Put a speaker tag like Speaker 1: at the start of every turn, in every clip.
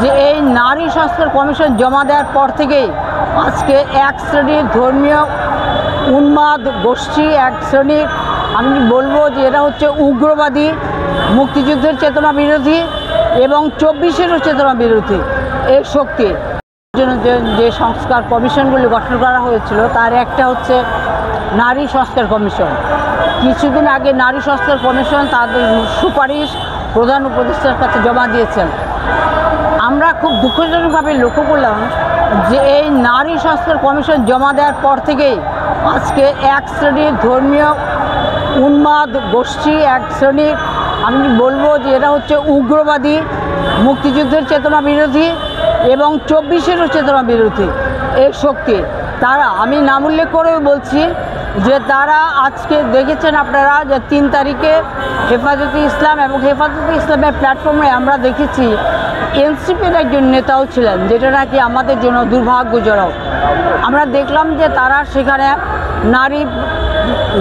Speaker 1: যে এই নারী সংস্কার কমিশন জমা দেওয়ার পর থেকেই আজকে এক শ্রেণীর ধর্মীয় উন্মাদ গোষ্ঠী, এক শ্রেণীর আমি বলবো যে এরা হচ্ছে উগ্রবাদী, মুক্তিযুদ্ধের চেতনা বিরোধী এবং 24-এরও চেতনা বিরোধী এই শক্তি জন্য যে সংস্কার কমিশনগুলি গঠন করা হয়েছিল তার একটা হচ্ছে নারী সংস্কার কমিশন। কিছুদিন আগে নারী সংস্কার কমিশন তাদের সুপারিশ প্রধান উপদেষ্টার কাছে জমা দিয়েছেন। আমরা খুব দুঃখজনকভাবে লক্ষ্য করলাম যে এই নারী সংস্কার কমিশন জমা দেওয়ার পর থেকেই আজকে এক শ্রেণীর ধর্মীয় উন্মাদ গোষ্ঠী, এক শ্রেণীর আমি বলবো যে এরা হচ্ছে উগ্রবাদী, মুক্তিযুদ্ধের চেতনা বিরোধী এবং 24-এরও চেতনা বিরোধী এই শক্তি। তারা আমি নাম উল্লেখ করেও বলছি যে তারা আজকে দেখেছেন আপনারা যে 3 তারিখে হেফাজতে ইসলাম এবং হেফাজতে ইসলামের প্ল্যাটফর্মে আমরা দেখেছি এনসিপির একজন নেতাও ছিলেন, যেটা নাকি আমাদের জন্য দুর্ভাগ্যজনক। আমরা দেখলাম যে তারা সেখানে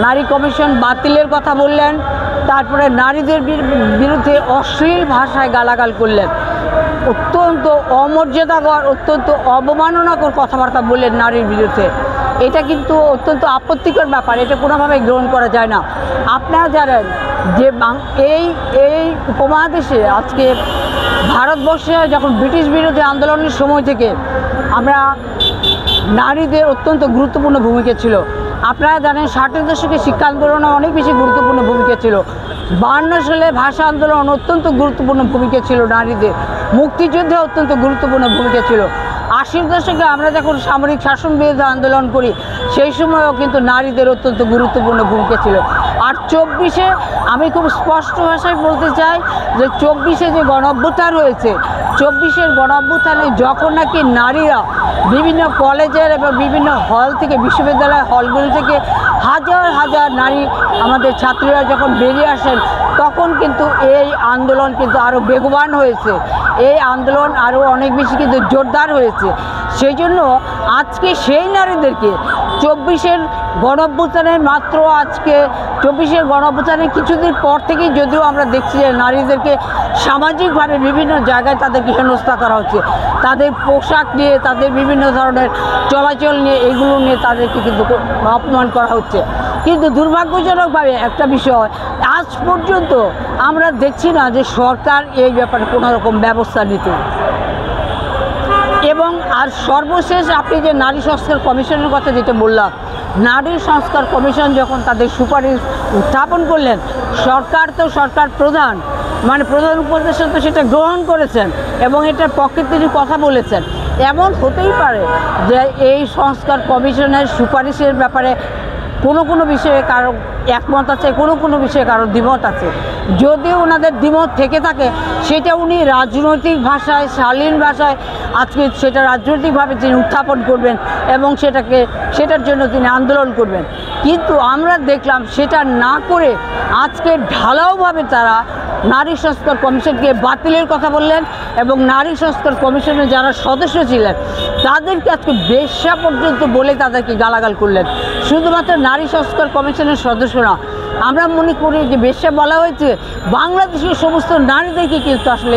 Speaker 1: নারী কমিশন বাতিলের কথা বললেন, তারপরে নারীদের বিরুদ্ধে অশ্লীল ভাষায় গালাগাল করলেন, অত্যন্ত অমর্যাদাকর, অত্যন্ত অবমাননাকর কথাবার্তা বললেন নারীর বিরুদ্ধে। এটা কিন্তু অত্যন্ত আপত্তিকর ব্যাপার, এটা কোনোভাবে গ্রহণ করা যায় না। আপনারা জানেন যে এই উপমহাদেশে আজকে ভারতবর্ষে যখন ব্রিটিশ বিরোধী আন্দোলনের সময় থেকে আমরা নারীদের অত্যন্ত গুরুত্বপূর্ণ ভূমিকা ছিল। আপনারা জানেন 60-এর দশকে শিক্ষা আন্দোলনে অনেক বেশি গুরুত্বপূর্ণ ভূমিকা ছিল। 52 সালে ভাষা আন্দোলন অত্যন্ত গুরুত্বপূর্ণ ভূমিকা ছিল নারীদের, মুক্তিযুদ্ধে অত্যন্ত গুরুত্বপূর্ণ ভূমিকা ছিল। 80-এর দশকে আমরা যখন সামরিক শাসন বিরোধী আন্দোলন করি সেই সময়ও কিন্তু নারীদের অত্যন্ত গুরুত্বপূর্ণ ভূমিকা ছিল। আর 24-এ আমি খুব স্পষ্ট ভাষায় বলতে চাই যে 24-এ যে গণঅভ্যুত্থান হয়েছে, 24-এর গণঅভ্যুত্থানে যখন নাকি নারীরা বিভিন্ন কলেজের এবং বিভিন্ন হল থেকে, বিশ্ববিদ্যালয় হলগুলি থেকে হাজার হাজার নারী আমাদের ছাত্রীরা যখন বেরিয়ে আসেন, তখন কিন্তু এই আন্দোলন কিন্তু আরও বেগবান হয়েছে, এই আন্দোলন আরও অনেক বেশি কিন্তু জোরদার হয়েছে। সেই জন্য আজকে সেই নারীদেরকে 24-এর গণঅভ্যুত্থানের মাত্র আজকে 24-এর গণঅভ্যুত্থানের কিছুদিন পর থেকেই যদিও আমরা দেখছি যে নারীদেরকে সামাজিকভাবে বিভিন্ন জায়গায় তাদেরকে হেনস্থা করা হচ্ছে, তাদের পোশাক নিয়ে, তাদের বিভিন্ন ধরনের চলাচল নিয়ে, এগুলো নিয়ে তাদেরকে কিন্তু অপমান করা হচ্ছে। কিন্তু দুর্ভাগ্যজনকভাবে একটা বিষয়, আজ পর্যন্ত আমরা দেখছি না যে সরকার এই ব্যাপারে কোনো রকম ব্যবস্থা নিতে। এবং আর সর্বশেষ আপনি যে নারী সংস্কার কমিশনের কথা যেটা বললাম, নারী সংস্কার কমিশন যখন তাদের সুপারিশ উত্থাপন করলেন, সরকার প্রধান প্রধান উপদেষ্টা তো সেটা গ্রহণ করেছেন এবং এটার পক্ষে তিনি কথা বলেছেন। এমন হতেই পারে যে এই সংস্কার কমিশনের সুপারিশের ব্যাপারে কোনো বিষয়ে কারো একমত আছে, কোনো বিষয়ে কারো দ্বিমত আছে। যদিও ওনাদের দ্বিমত থেকে থাকে সেটা উনি রাজনৈতিক ভাষায়, শালীন ভাষায় আজকে সেটা রাজনৈতিকভাবে তিনি উত্থাপন করবেন এবং সেটার জন্য তিনি আন্দোলন করবেন। কিন্তু আমরা দেখলাম সেটা না করে আজকে ঢালাওভাবে তারা নারী সংস্কার কমিশনকে বাতিলের কথা বললেন এবং নারী সংস্কার কমিশনের যারা সদস্য ছিলেন তাদেরকে আজকে বেশ্যা পর্যন্ত বলে তাদেরকে গালাগাল করলেন। শুধুমাত্র নারী সংস্কার কমিশনের সদস্য না, আমরা মনে করি যে বেশ্যা বলা হয়েছে বাংলাদেশের সমস্ত নারীদেরকে কিন্তু আসলে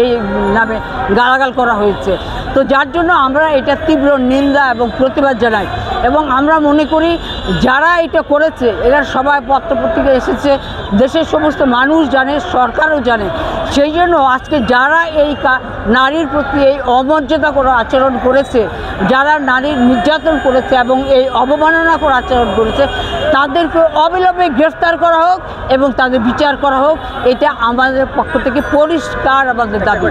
Speaker 1: এই নামে গালাগাল করা হয়েছে। তো যার জন্য আমরা এটা তীব্র নিন্দা এবং প্রতিবাদ জানাই এবং আমরা মনে করি যারা এটা করেছে এরা সবাই পত্রপত্রিকা এসেছে, দেশের সমস্ত মানুষ জানে, সরকারও জানে। সেই জন্য আজকে যারা এই নারীর প্রতি এই অমর্যাদাকর আচরণ করেছে, যারা নারীর নির্যাতন করেছে এবং এই অবমাননাকর আচরণ করেছে, তাদেরকে অবিলম্বে গ্রেফতার করা হোক এবং তাদের বিচার করা হোক, এটা আমাদের পক্ষ থেকে পরিষ্কার আমাদের দাবি।